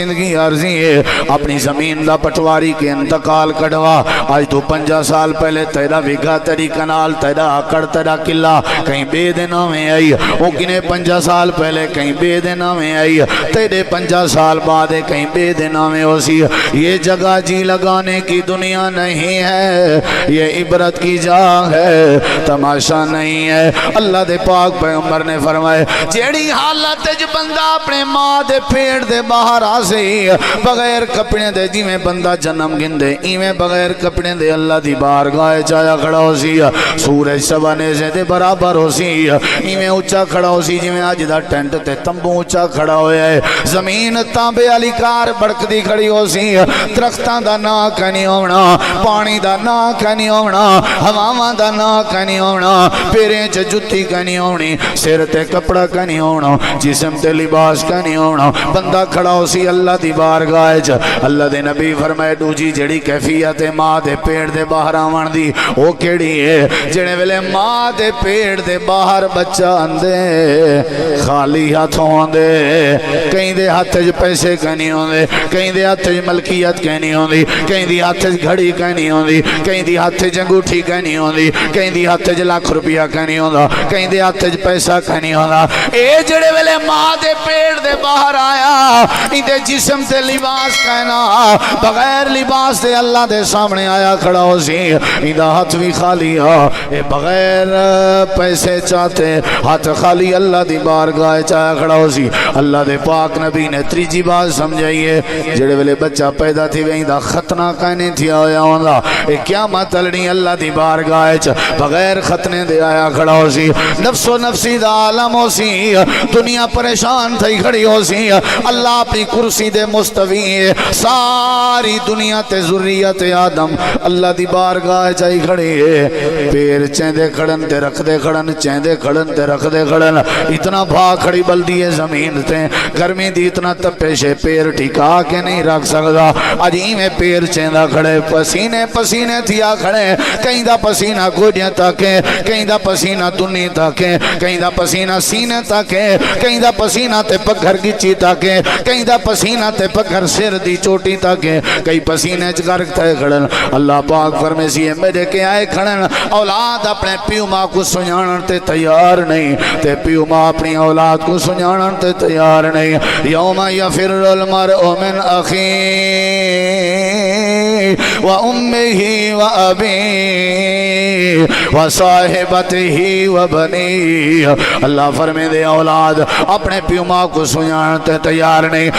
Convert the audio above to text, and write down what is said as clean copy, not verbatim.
زندگی عرضی ہے اپنی زمین دا پٹواری کے انتقال کڑوا آج تو 50 سال پہلے تیرا وگا تیری کنال تیرا اکڑ تیرا قلعہ کہیں بے دینا میں آئی وہ کنے 50 سال پہلے کہیں بے دینا میں آئی تیرے 50 سال بعد کہیں بے دینا میں ہو سی یہ جگہ جی لگانے کی دنیا نہیں ہے یہ عبرت کی جا ہے تماشا نہیں ہے اللہ دے پاک پیغمبر نے فرمائے جیڑی حالت جو بندہ اپنے ماں دے پیڑ دے باہر آ سے بغیر کپڑے دے جی میں بندہ جنم گندے ایویں بغیر کپڑے دے اللہ دی بارگاہ چایا کھڑا ہو سی سورج سوانے سے دے برابر ہو سی ایویں اچھا کھڑا ہو سی جی میں آج دا ٹینٹ تے تمبو اچھا کھڑا ہویا ہے زمین تانبے علی کار بڑک دی کھڑی ہو سی درختان دا نا کنی ہونا پانی دا نا کنی ہونا ہواواں دا نا کنی ہونا پیریں چ جتی کنی ہونی سر تے کپڑا کنی ہونا جسم تے لباس کنی ہونا بندہ کھڑا ہو سی اللہ دی بارگاہ چ اللہ دے نبی فرمائے دوجی جڑی کیفیت ماں دے پیڑ دے باہر آون دی او کیڑی ہے جڑے ویلے ماں دے پیڑ دے باہر بچہ اندے خالی ہاتھ ہوندے کہیں دے ہاتھ وچ پیسے کہیں ہوندے کہیں دے ہاتھ وچ ملکیت کہیں ہوندی کہیں دی ہاتھ وچ گھڑی کہیں ہوندی کہیں دی ہاتھ وچ انگوٹھی کہیں ہوندی کہیں دی ہاتھ وچ لاکھ روپیہ کہیں ہوندا کہیں دے ہاتھ وچ پیسہ کہیں ہوندا اے جڑے ویلے ماں دے پیڑ دے باہر آیا اندے جسم تے لباس کہنا بغیر لباس دے اللہ دے سامنے آیا کھڑا ہو سی اندہ ہاتھ بھی خالی اے بغیر پیسے چاہتے ہاتھ خالی اللہ دی بارگاہ چاہیا کھڑا ہو سی اللہ دے پاک نبی نے تریجی بات سمجھائیے جڑے ویلے بچہ پیدا تھی وہیں دا ختنہ کہنے تھی آیا ہوندا اے کیا مطلنی اللہ دی بارگاہ چا بغیر ختنے دے آیا کھڑا ہو سی نفس و نفسی دا عالم ہو سی دنیا پریشان تھی کھڑی ہو سی اللہ اپنی کرسی دے مستوی ساری دنیا تے ذریت آدم اللہ دی بارگاہ چاہی کھڑی ہے پیر چیندے کھڑن تے رکھ دے کھڑن چیندے کھڑن تے رکھ دے کھڑن اتنا بھا کھڑی بلدی ہے زمین تے گرمی دی اتنا تپیشے پیر ٹھیکا کے نہیں رکھ سکتا اجی میں پیر چیندہ کھڑے پسینے پسینے تھیا کھڑے کہیں دا پسینہ گوڑیاں تاکیں کہیں دا پسینہ دنی تاکیں کہیں دا پسینہ سینے تاکیں کہیں دا پسینہ تے پگھر گچی تاکیں کہیں دا پسینہ تے پگھر سر دی چوٹی تاکیں کہیں پسینے چگرک تے کھڑن اللہ پاک فرمے سی میرے کے آئے کھڑن اولاد اپنے پیو ماں کو سنجانن تے تیار نہیں تے پیو ماں اپنی اولاد کو سنجانن تے تیار نہیں یوم یفر المرء من اخی و امہی و ابی و صاحبتہی و بنی اللہ فرمے دے اولاد اپنے پیو ماں کو سنجانن تے تیار نہیں